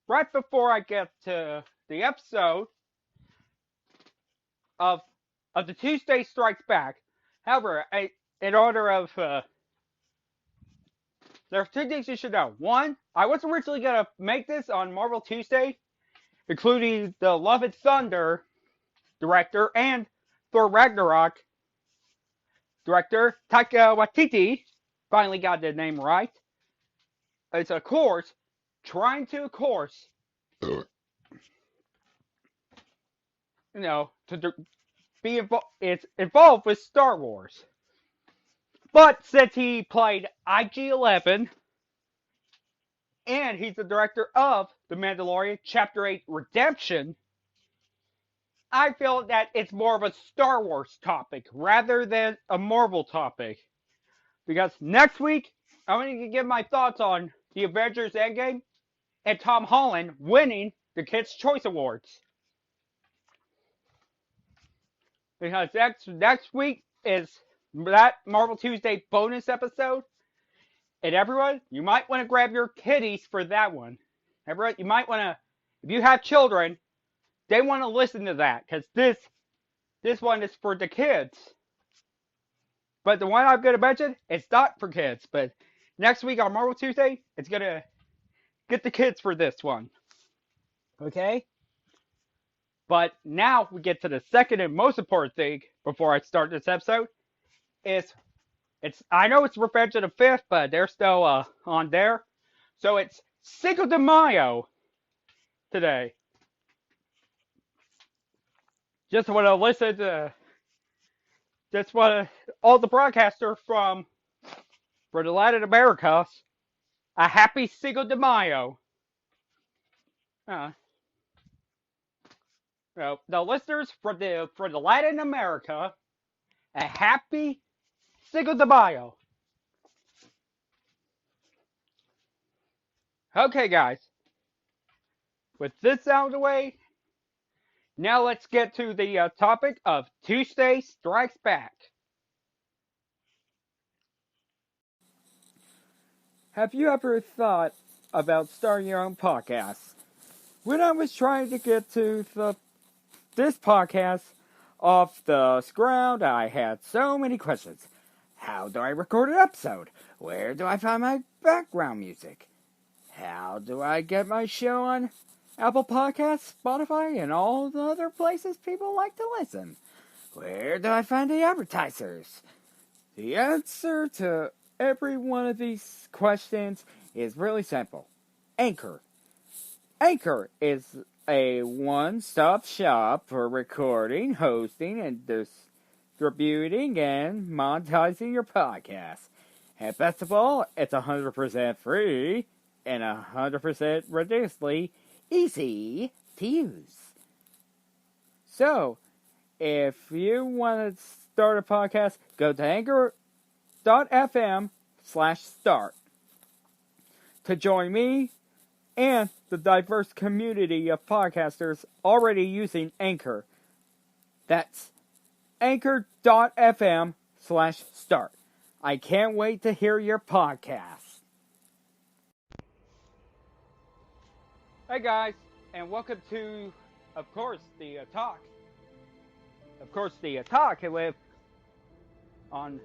right before I get to the episode of of the Tuesday Strikes Back. However, in order of there are two things you should know. One, I was originally gonna make this on Marvel Tuesday, including the Love and Thunder director and Thor Ragnarok director Taika Waititi. Finally got the name right. It's of course trying to, of course, to be it's involved with Star Wars. But since he played IG-11 and he's the director of The Mandalorian Chapter 8 Redemption, I feel that it's more of a Star Wars topic rather than a Marvel topic. Because next week, I'm going to give my thoughts on the Avengers Endgame and Tom Holland winning the Kids' Choice Awards. Because next week is that Marvel Tuesday bonus episode. And everyone, you might want to grab your kiddies for that one. Everyone, you might want to, if you have children, they want to listen to that. Because this one is for the kids. But the one I'm going to mention, it's not for kids. But next week on Marvel Tuesday, it's going to get the kids for this one. Okay? But now we get to the second and most important thing before I start this episode. I know it's Revenge of the Fifth, but they're still on there. So it's Cinco de Mayo today. Just want to listen to all the broadcasters for the Latin America, a happy Cinco de Mayo. The listeners for the Latin America, a happy Cinco de Mayo. Okay, guys. With this out of the way, now let's get to the topic of Tuesday Strikes Back. Have you ever thought about starting your own podcast? When I was trying to get to this podcast off the ground, I had so many questions. How do I record an episode? Where do I find my background music? How do I get my show on Apple Podcasts, Spotify, and all the other places people like to listen? Where do I find the advertisers? The answer to every one of these questions is really simple. Anchor. Anchor is a one-stop shop for recording, hosting, and distributing and monetizing your podcast. And best of all, it's 100% free and 100% ridiculously easy to use. So, if you want to start a podcast, go to anchor.fm/start to join me and the diverse community of podcasters already using Anchor. That's anchor.fm/start. I can't wait to hear your podcast. Hey guys, and welcome to, of course, the talk. Of course, the talk with on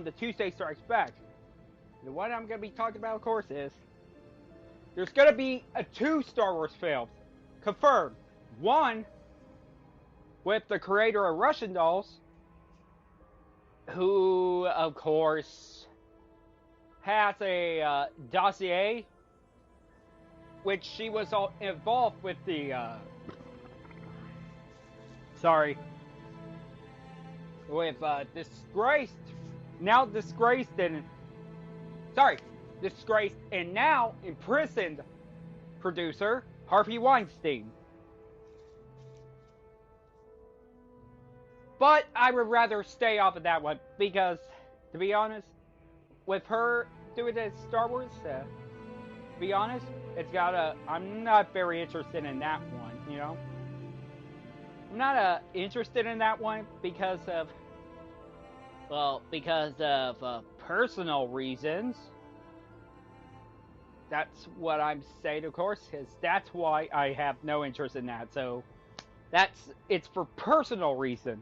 the Tuesday Strikes Back. The one I'm going to be talking about, of course, is there's going to be two Star Wars films confirmed. One with the creator of Russian Dolls, who, of course, has a dossier, which she was involved with the, disgraced and now imprisoned producer Harvey Weinstein. But I would rather stay off of that one because, to be honest, with her doing the Star Wars, to be honest, I'm not very interested in that one, you know? I'm not interested in that one because of personal reasons. That's what I'm saying, of course, because that's why I have no interest in that. So it's for personal reason.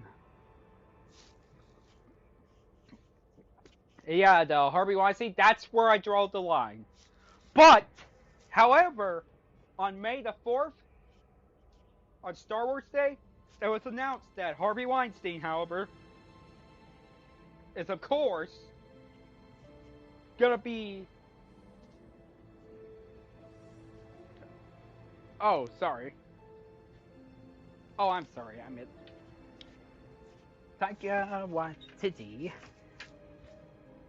Yeah, the Harvey Weinstein, that's where I draw the line. But, however, on May the 4th, on Star Wars Day, it was announced that Harvey Weinstein, however, is of course gonna be. Oh, sorry. Oh, I'm sorry. I meant Taika Waititi,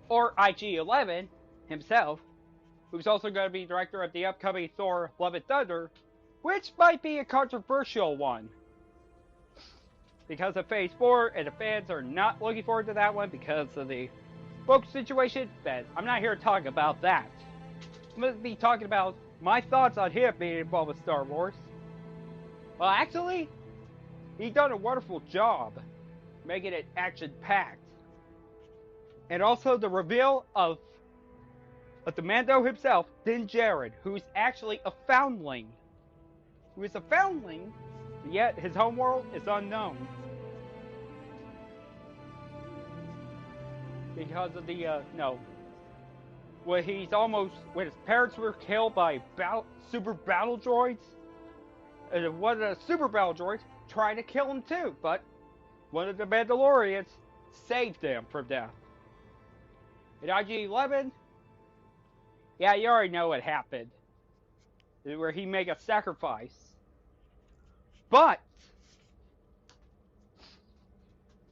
or IG-11 himself, who's also going to be director of the upcoming Thor: Love and Thunder, which might be a controversial one because of Phase 4, and the fans are not looking forward to that one because of the book situation. But I'm not here to talk about that. I'm going to be talking about my thoughts on him being involved with Star Wars. Well, actually, he's done a wonderful job making it action-packed. And also the reveal of the Mando himself, Din Djarin, who's actually a foundling. Who is a foundling, yet his homeworld is unknown. Because of the, when his parents were killed by super battle droids, and one of the super battle droids tried to kill him too, but one of the Mandalorians saved him from death. In IG-11, yeah, you already know what happened. Where he made a sacrifice. But,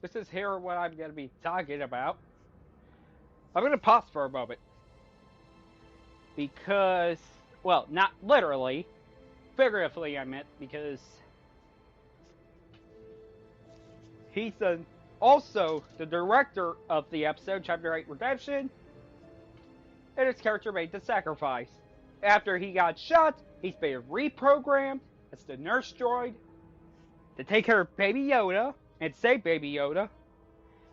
this is here what I'm going to be talking about. I'm going to pause for a moment. Because, well, not literally. Figuratively, I meant, because he's also the director of the episode, Chapter 8 Redemption. And his character made the sacrifice. After he got shot, he's been reprogrammed as the nurse droid to take care of Baby Yoda and save Baby Yoda.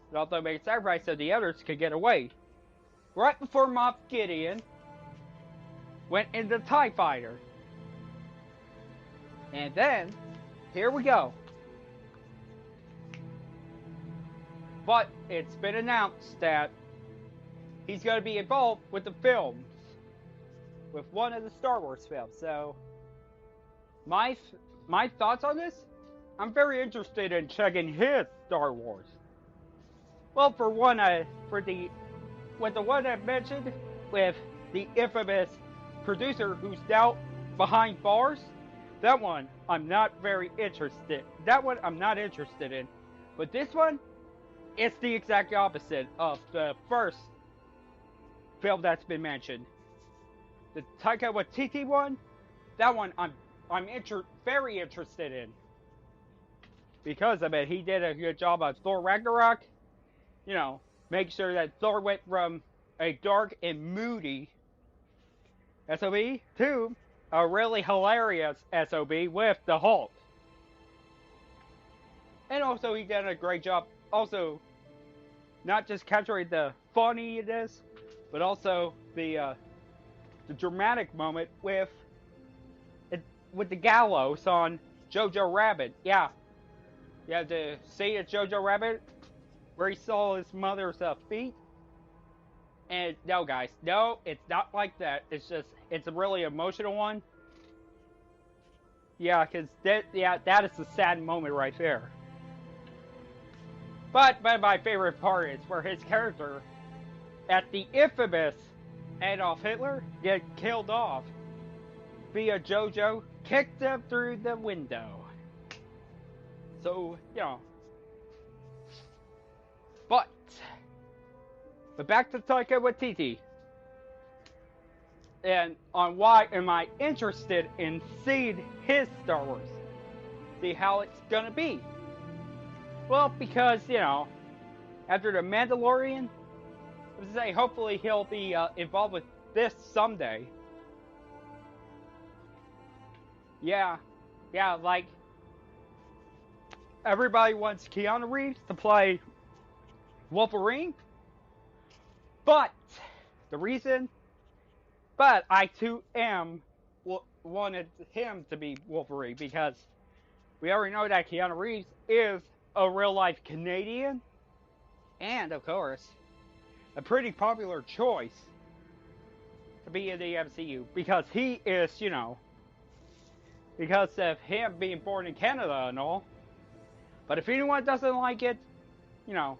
And also make a sacrifice so the others could get away. Right before Moff Gideon went in the TIE Fighter. And then, here we go. But it's been announced that he's going to be involved with the films. With one of the Star Wars films. So, my thoughts on this? I'm very interested in checking his Star Wars. Well, for one, with the one I mentioned, with the infamous producer who's now behind bars, that one I'm not very interested. That one I'm not interested in. But this one, it's the exact opposite of the first film that's been mentioned. The Taika Waititi one, that one I'm very interested in. Because, I mean, he did a good job on Thor Ragnarok. You know, make sure that Thor went from a dark and moody SOB to a really hilarious SOB with the Hulk. And also, he did a great job, also, not just capturing the funniness, but also the dramatic moment with the gallows on Jojo Rabbit. Yeah, the scene of Jojo Rabbit where he saw his mother's feet. And no, guys, no, it's not like that. It's a really emotional one. Yeah, because that is a sad moment right there. But my favorite part is where his character, at the infamous Adolf Hitler, get killed off via Jojo, kicked him through the window. So, you know. But back to Taika Waititi. And on why am I interested in seeing his Star Wars? See how it's gonna be. Well, because, you know, after the Mandalorian, let's say hopefully he'll be involved with this someday. Yeah, like, everybody wants Keanu Reeves to play Wolverine, but the reason But I too wanted him to be Wolverine because we already know that Keanu Reeves is a real life Canadian, and of course, a pretty popular choice to be in the MCU because he is, because of him being born in Canada and all. But if anyone doesn't like it, you know,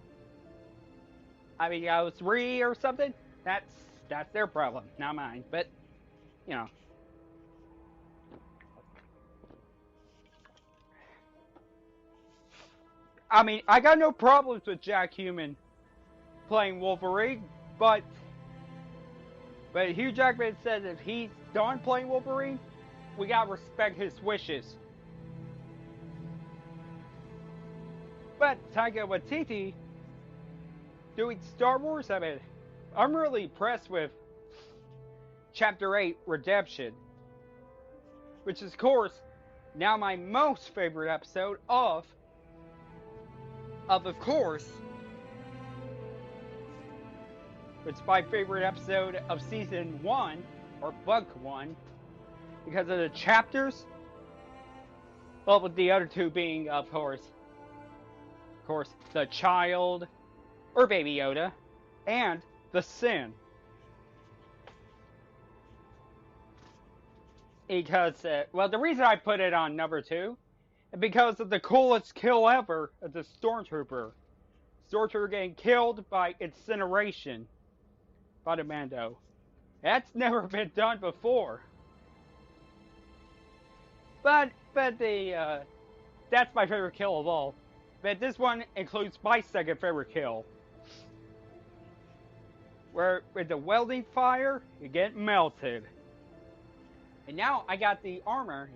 I mean, I was 3 or something, that's their problem, not mine. But, you know. I mean, I got no problems with Jack Human playing Wolverine, but Hugh Jackman says if he's done playing Wolverine, we gotta respect his wishes. But Taika Waititi doing Star Wars, I mean, I'm really impressed with Chapter 8 Redemption, which is, of course, now my most favorite episode of course, it's my favorite episode of Season 1, or Book 1, because of the chapters. Well, with the other two being, of course, the child, or Baby Yoda, and the sin. Because, well, the reason I put it on number 2 is because of the coolest kill ever of the Stormtrooper. Stormtrooper getting killed by incineration by the Mando. That's never been done before. But that's my favorite kill of all. But this one includes my second favorite kill. Where with the welding fire, you get melted. And now I got the armor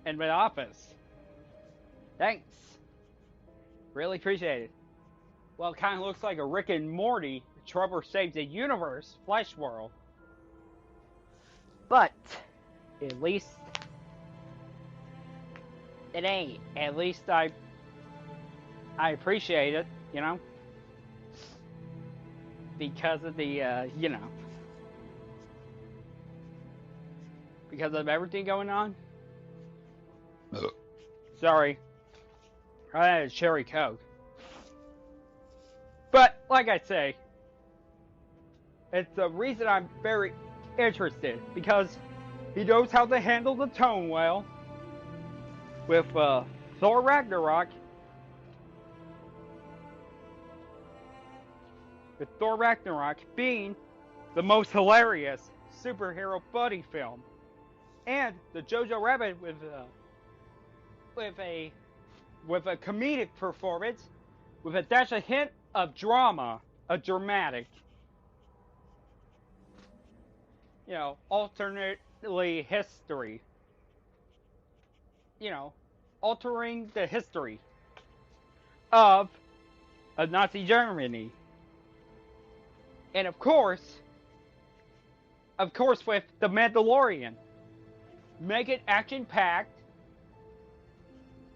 in my office. Thanks. Really appreciate it. Well, it kind of looks like a Rick and Morty Trouble Saves the Universe Flash World. But, at least, it ain't. At least I appreciate it, because of the, because of everything going on. Sorry. I had a cherry Coke. But, like I say, it's the reason I'm very interested, because he knows how to handle the tone well with Thor Ragnarok. With Thor Ragnarok being the most hilarious superhero buddy film. And the Jojo Rabbit with a comedic performance with a dash a hint of drama, a dramatic, alternately history, altering the history of Nazi Germany. And of course with the Mandalorian. Make it action-packed,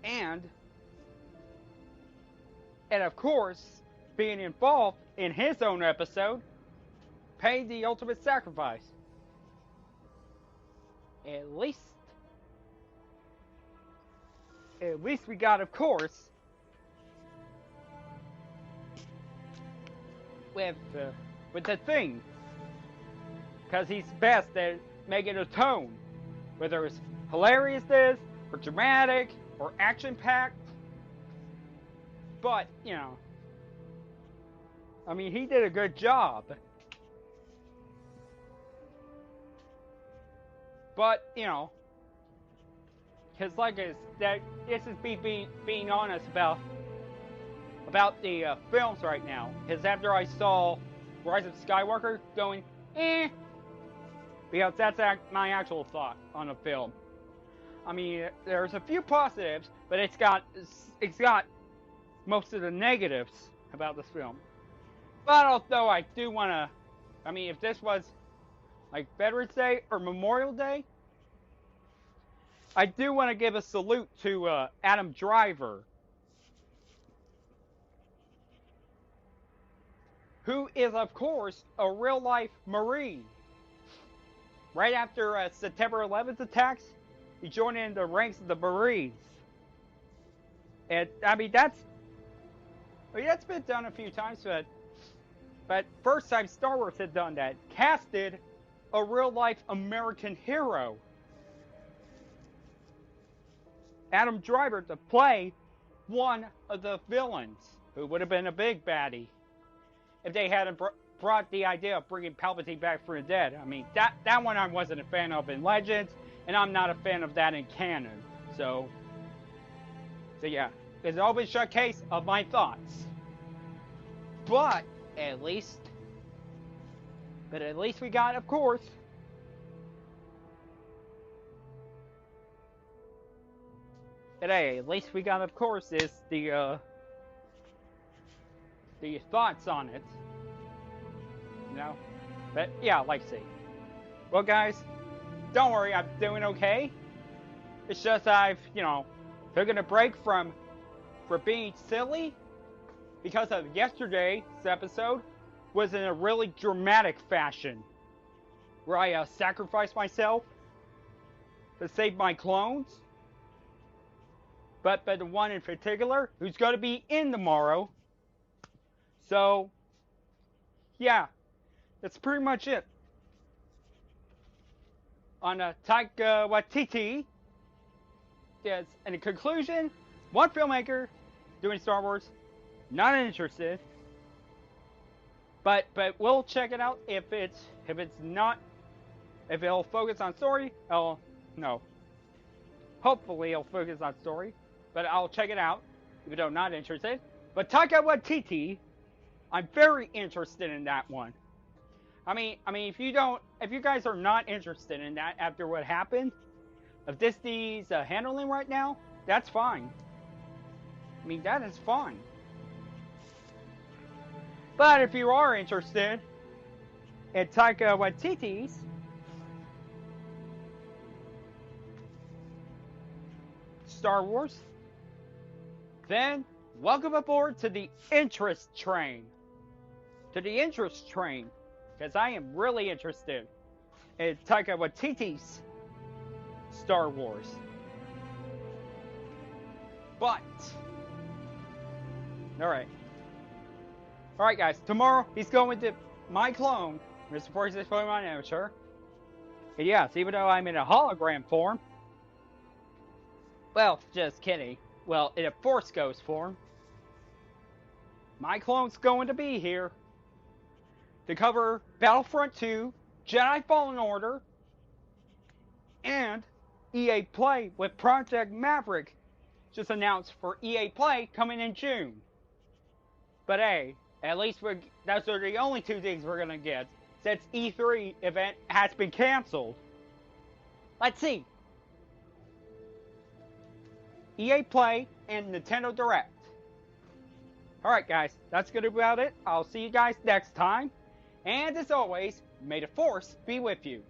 and of course, being involved in his own episode, paying the ultimate sacrifice. At least we got, of course, with the Thing, because he's best at making a tone, whether it's hilariousness, or dramatic, or action-packed. But, I mean, he did a good job. But, because like this is being honest about the films right now. Because after I saw Rise of Skywalker, going, because that's my actual thought on a film. I mean, there's a few positives, but it's got most of the negatives about this film. But although I do want to, I mean, if this was like Veterans Day or Memorial Day, I do want to give a salute to Adam Driver, who is, of course, a real-life Marine. right after September 11th attacks, he joined in the ranks of the Marines. And I mean that's been done a few times, but first time Star Wars had done that, casted a real life American hero, Adam Driver, to play one of the villains, who would have been a big baddie if they hadn't brought the idea of bringing Palpatine back from the dead. I mean, that one I wasn't a fan of in Legends, and I'm not a fan of that in canon. So yeah, it's an open shut case of my thoughts. But at least we got, of course, is the thoughts on it. You know? But yeah, like I say. Well, guys, don't worry, I'm doing okay. It's just I've, taken a break for being silly, because of yesterday's episode was in a really dramatic fashion, where I sacrificed myself to save my clones. But the one in particular, who's going to be in tomorrow. So, yeah, that's pretty much it. On Taika Waititi, yes, in conclusion, one filmmaker doing Star Wars, not interested. But we'll check it out if it'll focus on story. Hopefully it'll focus on story, but I'll check it out even though I'm not interested. But Taika Waititi, I'm very interested in that one. I mean, if you guys are not interested in that after what happened, of Disney's handling right now, that's fine. I mean, that is fine. But if you are interested in Taika Waititi's Star Wars, then welcome aboard to the interest train. Because I am really interested in Taika Waititi's Star Wars. But, alright, guys, tomorrow he's going to my clone, Mr. 46 Pokemon Amateur. And yes, even though I'm in a hologram form, well, just kidding. Well, in a Force Ghost form, my clone's going to be here to cover Battlefront 2, Jedi Fallen Order, and EA Play with Project Maverick just announced for EA Play coming in June. But hey, at least those are the only two things we're gonna get, since E3 event has been cancelled. Let's see. EA Play and Nintendo Direct. Alright guys, that's gonna be about it. I'll see you guys next time. And as always, may the Force be with you.